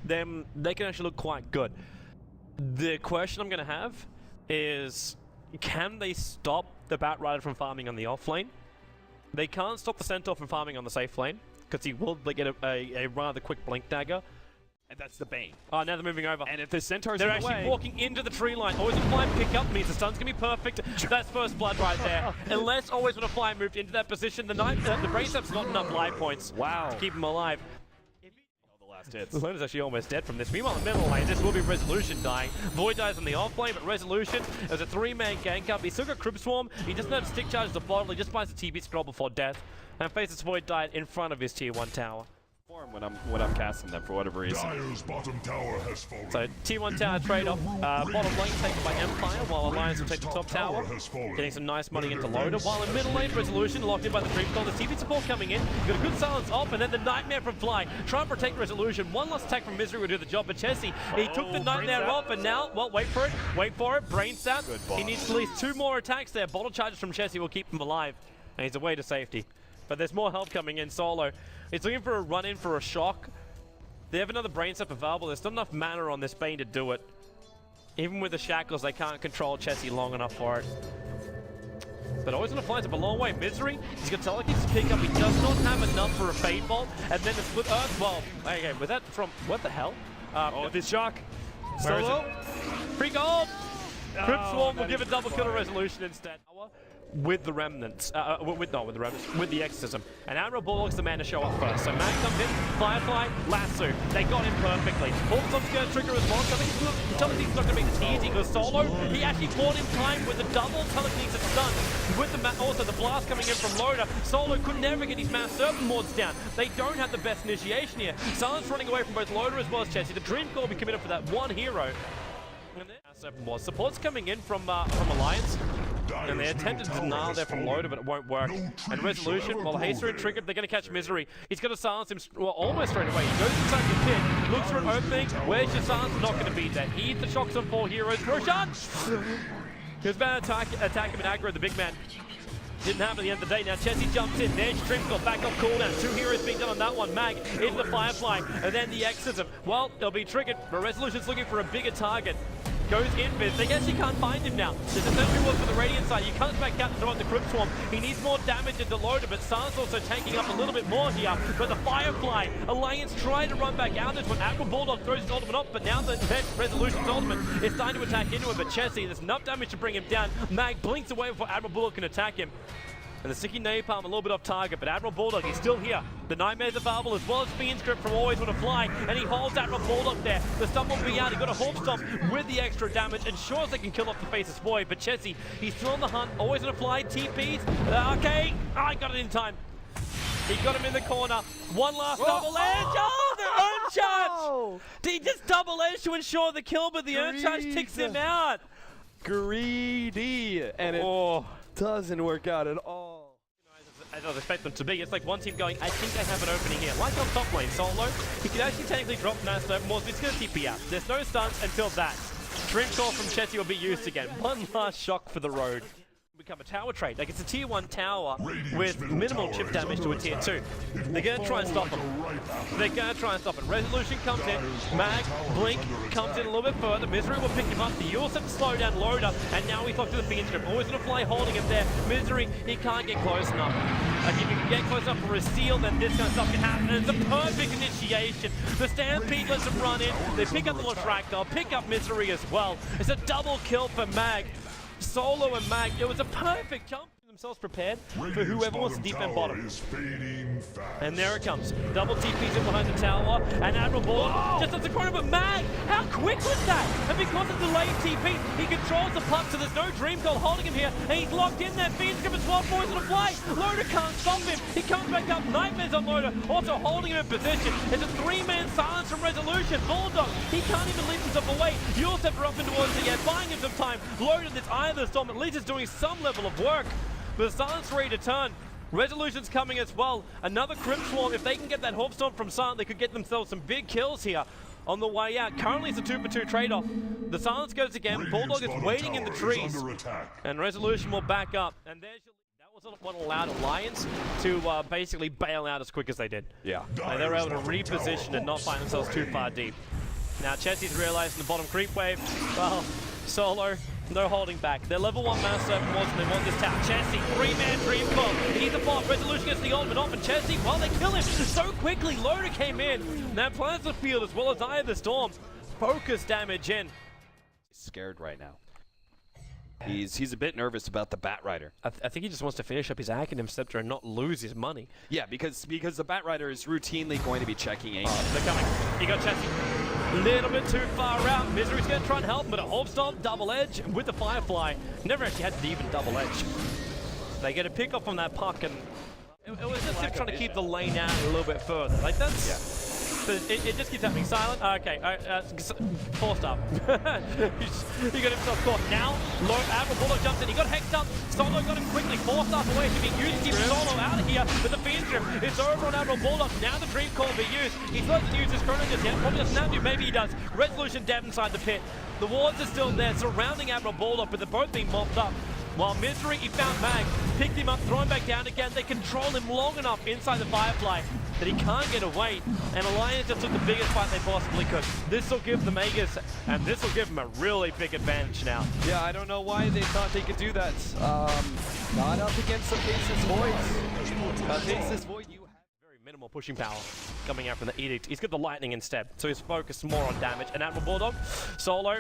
then they can actually look quite good. The question I'm going to have is, can they stop the Bat Rider from farming on the off lane? They can't stop the Centaur from farming on the safe lane, because he will get a rather quick Blink Dagger. And that's the Bane. Oh, now they're moving over. And if the Centaur's they're in the actually way, walking into the tree line. Always Wanna Fly pick up means the stun's going to be perfect. That's first blood right there. Unless Always Wanna Fly moved into that position, the Brain Sap's not enough life points to keep him alive. the last hits. The Luna's actually almost dead from this. Meanwhile, in the middle lane, this will be Resolution dying. Void dies on the off lane, but Resolution is a 3-man gank up. He's still got Crib Swarm. He doesn't have Stick Charge the bottle. He just buys the TP scroll before death. And faces Void died in front of his tier 1 tower. When I'm casting them for whatever reason. Dire's bottom tower has fallen. So tier 1 tower trade-off, bottom lane taken by Empire, while Alliance will take the top tower, getting some nice money into Loader, while in middle lane, Resolution locked in by the creep call, the TP support coming in, got a good silence off, and then the Nightmare from Fly, trying to protect Resolution. One last attack from Misery will do the job, but Chessie, he took the Nightmare off, and now, well, wait for it, Brain Sap, he needs at least 2 more attacks there. Bottle charges from Chessie will keep him alive, and he's away to safety. But there's more help coming in. Solo, he's looking for a run-in for a shock. They have another Brain Sap available. There's not enough mana on this Bane to do it. Even with the shackles, they can't control Chessie long enough for it. But Always Wanna Fly up a long way. Misery, he's got telekinesis to pick up. He does not have enough for a Fade Bolt. And then the Split Earth. Well, okay, was that from, what the hell? This shock. Solo. Free gold. Crib Swarm will give a double kill to Resolution instead. With the Remnants, with the Exorcism. And Admiral Bullock's the man to show up first. So Mag comes in, Firefly, Lasso. They got him perfectly. Hawkson's going to trigger his boss. I think telekinesis not going to make this easy because Solo, he actually bought him time with the double telekinesis stun. With the also the blast coming in from Loader, Solo could never get his Mass Serpent Mords down. They don't have the best initiation here. Silence running away from both Loader as well as Chessie. The Dream Core will be committed for that one hero. And then Mass Serpent Mords. Support's coming in from Alliance. And they attempted to denial there from Loader, but it won't work. And Resolution, while Haster and triggered, they're going to catch Misery. He's going to silence him, well, almost straight away. He goes inside the pit, looks for an opening. Where's your silence? Not going to be there. He eats the shocks on 4 heroes. Roshan! He was about to attack him and aggro the big man. Didn't happen at the end of the day. Now Chessie jumps in. There's Trimble back off cooldown. 2 heroes being done on that one. Mag into the Firefly, and then the Exorcism. Well, they'll be triggered, but Resolution's looking for a bigger target. Goes in, but they actually can't find him now. There's a sentry ward for the Radiant side. You comes back out to throw out the Crib Swarm. He needs more damage into Loader, but Sans also taking up a little bit more here. But the Firefly, Alliance trying to run back out this one. Admiral Bulldog throws his ultimate off, but now the Resolution's ultimate is starting to attack into him. But Chessie, there's enough damage to bring him down. Mag blinks away before Admiral Bulldog can attack him. And the Sticky Napalm a little bit off target, but Admiral Bulldog, he's still here. The Nightmare's available as well as Fiend Script from Always Wanna Fly, and he holds Admiral Bulldog there. The stun will be out, he got a Hawk Stomp with the extra damage, and sure as they can kill off the Faceless Void, but Chessie, he's still on the hunt. Always Wanna Fly, TPs, okay, I got it in time. He got him in the corner. One last double edge. Oh, the Urn Charge! He just double edge to ensure the kill, but the Urn Charge ticks him out. Greedy, and it doesn't work out at all. As I was expecting them to be, it's like one team going, I think I have an opening here. Like on top lane, Solo, he could actually technically drop Mass Serpent Mords, but he's going to TP out. There's no stuns until that. Dream Core from Chessie will be used again. One last shock for the road. Become a tower trade. Like it's a tier 1 tower with minimal chip damage to a tier 2. They're going to try and stop him. They're going to try and stop it. Resolution comes in. Mag, Blink comes in a little bit further. Misery will pick him up. The Yules have to slow down Loader, and now he's locked to the Fiend Script. Always Wanna Fly holding him there. Misery, he can't get close enough. Like if you can get close enough for a steal, then this kind of stuff can happen. And it's a perfect initiation. The Stampede lets him run in. They pick up the Latractor, pick up Misery as well. It's a double kill for Mag. Solo and Mag, it was a perfect jump. Themselves prepared for whoever wants to defend bottom. And there it comes. Double TPs in behind the tower, and Admiral Bulldog just at the corner, but Mag, how quick was that? And because of delayed TP, he controls the puck, so there's no Dream Call holding him here, and he's locked in there. Fiend Script as well, Boys on the fly. Loader can't stop him. He comes back up. Nightmares on Loader, also holding him in position. It's a 3-man silence from Resolution. Bulldog, he can't even leave himself away. You'll step her up in towards the end, buying him some time. Loader, this Eye of the Storm, at least is doing some level of work. The Silence ready to turn. Resolution's coming as well. Another Crib Swarm. If they can get that Hawk Stomp from Silence, they could get themselves some big kills here on the way out. Currently it's a 2-for-2 trade-off. The Silence goes again. Bulldog is waiting in the trees. And Resolution will back up. And there's your was what allowed Alliance to basically bail out as quick as they did. Yeah. And they were able to reposition and not find themselves too far deep. Now Chessie's realizing the bottom creep wave. Well, Solo, no holding back. They're level 1 Master Serpent and they want this tower. Chessie, 3-man dream call. He needs a bomb. Resolution gets the ultimate off, and Chessie, well, they kill him so quickly. Loader came in. Now plans the field as well as Eye of the Storm. Focus damage in. Scared right now. He's a bit nervous about the Bat Rider. I think he just wants to finish up his Acronym Scepter and not lose his money. Yeah, because the Bat Rider is routinely going to be checking aim. They're coming. You got Chessie. Little bit too far out. Misery's going to try and help him, but a Orb Stomp, double edge with the Firefly. Never actually had to even double edge. They get a pick up from that puck, and it was just him trying to keep the lane out a little bit further. Like that's. Yeah. It just keeps happening. Silent. Okay. Forced up. He got himself caught. Now, Admiral Bullock jumps in. He got hexed up. Solo got him quickly. Forced up away to be used. Keep Solo out of here. But the Fiend Strip is over on Admiral Bullock. Now the Dream Call will be used. He's not going to use his Chrono just yet. Probably doesn't have to. Maybe he does. Resolution dead inside the pit. The wards are still there, surrounding Admiral Bullock, but they're both being mopped up. While Misery, he found Mag, picked him up, throw him back down again. They control him long enough inside the Firefly that he can't get away. And Alliance just took the biggest fight they possibly could. This will give the Magus, and this will give them a really big advantage now. Yeah, I don't know why they thought they could do that. Not up against the Faceless Void. Faceless Void, you have very minimal pushing power coming out from the Edict. He's got the Lightning instead, so he's focused more on damage. And Admiral Bulldog, Solo,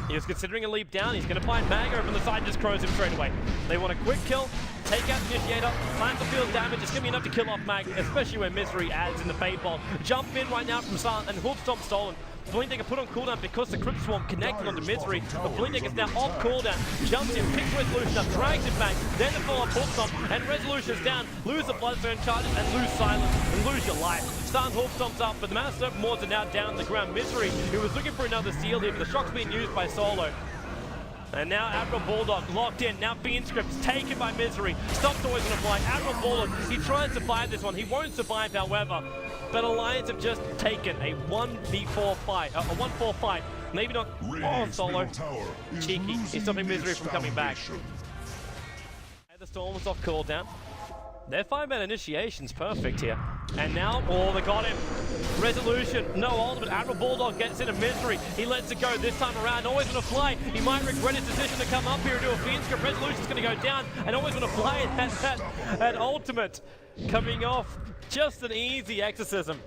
he was considering a leap down. He's going to find Mag over on the side and just crows him straight away. They want a quick kill, take out the Initiator, plant the field damage. It's going to be enough to kill off Mag, especially when Misery adds in the Fade Ball. Jump in right now from Silent, and Hoof Stomp stolen. Blink put on cooldown because the Crypt Swarm connected onto Misery, but Blink is now off cooldown. Jumps in, picks Resolution up, drags it back, then the full-on Hoof Stomp, and Resolution's down. Lose the Bloodstone charges and lose Silence and lose your life. Stun Hoof Stomps up, but the Master Serpent Wards are now down on the ground. Misery, who was looking for another steal here, but the shock's being used by Solo. And now Admiral Bulldog locked in. Now Fiend Script's taken by Misery. Stops always on a fly. Admiral Bulldog, he tries to survive this one. He won't survive, however. But Alliance have just taken a 1v4 fight, a 1-4 fight. Maybe not on Solo. Cheeky. He's stopping Misery from coming back. The Storm was off cooldown. Their 5-man initiation's perfect here. And now, oh, they got him. Resolution, no ultimate. Admiral Bulldog gets into Misery. He lets it go this time around. Always going to fly. He might regret his decision to come up here and do a Fiend Script. Resolution's going to go down. And always going to fly it at ultimate. Coming off just an easy exorcism.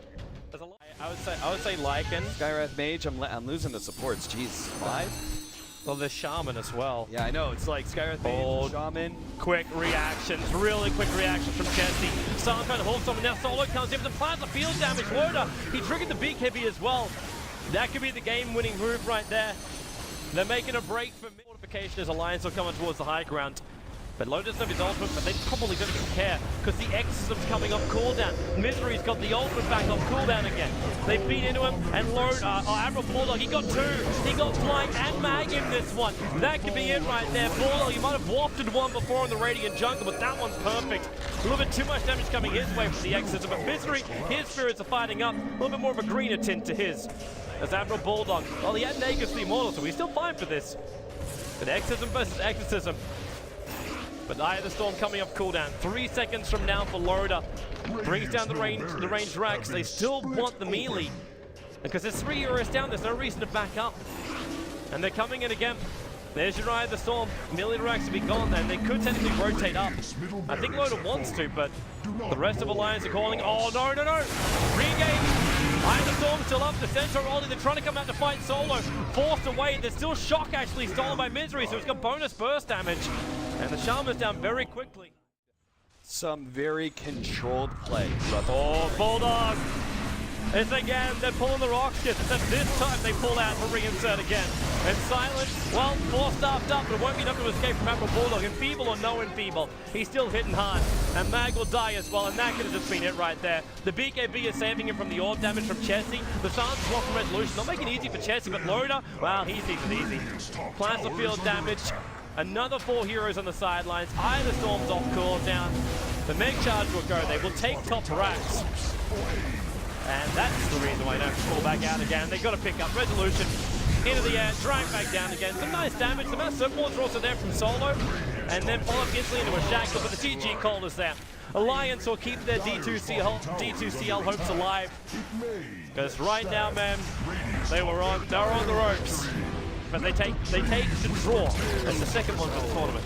I would say Lycan. Skywrath Mage, I'm losing the supports. Jeez, 5? Well, the Shaman as well. Yeah, I know. It's like Skywrath Mage, Shaman. Quick reactions, really quick reactions from Chessie. Silent trying to hold someone. Now Solo comes in with the plant, the field damage. Loader, he triggered the big heavy as well. That could be the game-winning move right there. They're making a break for fortification as Alliance are coming towards the high ground. But Loader doesn't have his ultimate, but they probably don't even care because the Exorcism's coming off cooldown. Misery's got the ultimate back off cooldown again. They beat into him, and Admiral Bulldog, he got 2. He got Flying and Mag in this one. That could be it right there. Bulldog, he might have wafted one before in the Radiant Jungle, but that one's perfect. A little bit too much damage coming his way from the Exorcism, but Misery, his spirits are fighting up. A little bit more of a greener tint to his. As Admiral Bulldog, well, he had Nagus the Immortal, so he's still fine for this. But Exorcism versus Exorcism. But Eye of the Storm coming off cooldown. 3 seconds from now for Loader. Brings down the range racks. They still want the melee. Because there's 3 heroes down, there's no reason to back up. And they're coming in again. There's your Eye of the Storm. Melee racks will be gone, and they could technically rotate up. I think Loader wants to, but the rest of Alliance are calling. Oh, no. Re-engage. Eye of the Storm still up. The Centaur rolling. They're trying to come out to fight Solo. Forced away. There's still Shock actually stolen by Misery, so it's got bonus burst damage. And the Shaman's down very quickly. Some very controlled play. Oh, Bulldog! It's again, they're pulling the rockets, except this time they pull out for reinsert again. And Silence, well, 4-staffed up, but it won't be enough to escape from Admiral Bulldog. Enfeeble or no Enfeeble, he's still hitting hard. And Mag will die as well, and that could have just been it right there. The BKB is saving him from the orb damage from Chessie. The Silence block from Resolution, not making it easy for Chessie, but Loader, well, he's easy. Plants the field damage. Another 4 heroes on the sidelines. Eye of the Storm's off cooldown. The Meg Charge will go. They will take top racks. And that's the reason why they don't pull back out again. They've got to pick up Resolution into the air, drag back down again. Some nice damage. The Master Serpent Wards are also there from Solo. and then follow up instantly into a shackle, but the GG call is there. Alliance will keep their D2CL hopes alive. Because right now, man, they were on the ropes. But they take the draw as the second one for the tournament.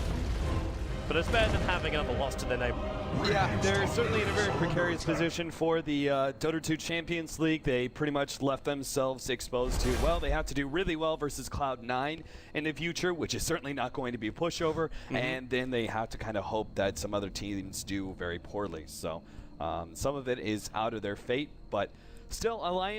But it's better than having another loss to their name. Yeah, they're certainly in a very precarious position for the Dota 2 Champions League. They pretty much left themselves exposed to, well, they have to do really well versus Cloud9 in the future, which is certainly not going to be a pushover, and then they have to kind of hope that some other teams do very poorly. So some of it is out of their fate, but still, Alliance